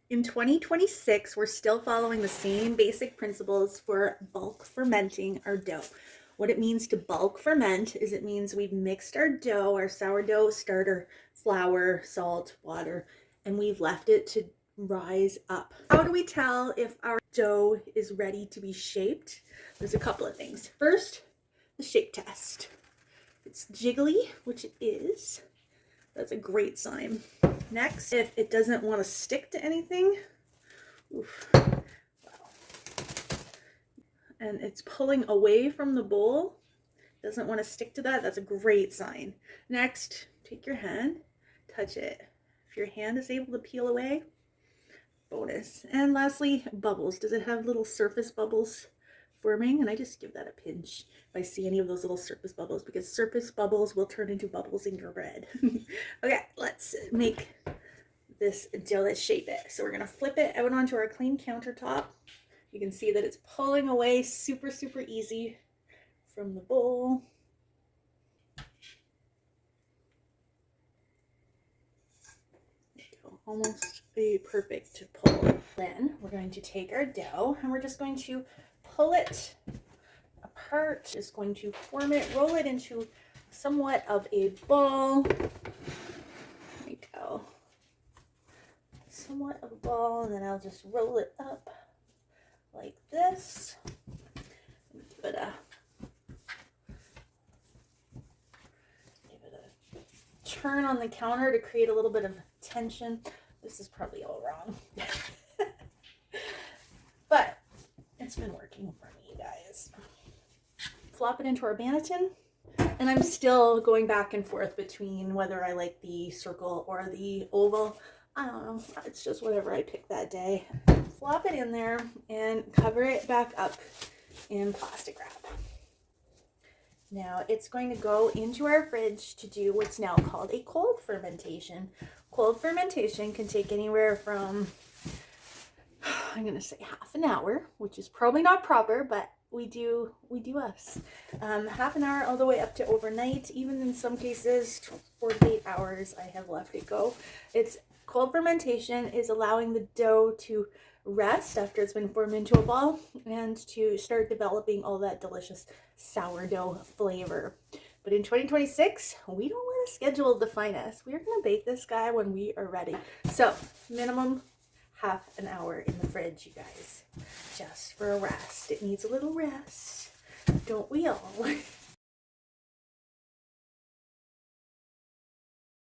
In 2026, we're still following the same basic principles for bulk fermenting our dough. What it means to bulk ferment is it means we've mixed our dough, our sourdough starter, flour, salt, water, and we've left it to rise up. How do we tell if our dough is ready to be shaped? There's a couple of things. First, the shape test. If it's jiggly, which it is, that's a great sign. Next, if it doesn't want to stick to anything, oof, wow, and it's pulling away from the bowl, doesn't want to stick to that, that's a great sign. Next, take your hand, touch it. If your hand is able to peel away, bonus. And lastly, bubbles. Does it have little surface bubbles forming? And I just give that a pinch if I see any of those little surface bubbles, because surface bubbles will turn into bubbles in your bread. Okay, let's make this dough. Let's shape it. So we're gonna flip it out onto our clean countertop. You can see that it's pulling away super easy from the bowl. Almost a perfect pull. Then we're going to take our dough and we're just going to pull it apart. Just going to form it, roll it into somewhat of a ball. There we go. Somewhat of a ball, and then I'll just roll it up like this. Give it a turn on the counter to create a little bit of tension. This is probably all wrong. But it's been working for me, guys. Flop it into our banneton. And I'm still going back and forth between whether I like the circle or the oval. I don't know. It's just whatever I pick that day. Flop it in there and cover it back up in plastic wrap. Now it's going to go into our fridge to do what's now called a cold fermentation. Cold fermentation can take anywhere from, I'm going to say half an hour, which is probably not proper, but we do us. Half an hour all the way up to overnight. Even in some cases, 48 hours I have left it go. It's cold fermentation is allowing the dough to rest after it's been formed into a ball and to start developing all that delicious sourdough flavor. But in 2026, we don't let a schedule define us. We're going to bake this guy when we are ready. So minimum half an hour in the fridge, you guys, just for a rest. It needs a little rest, don't we all?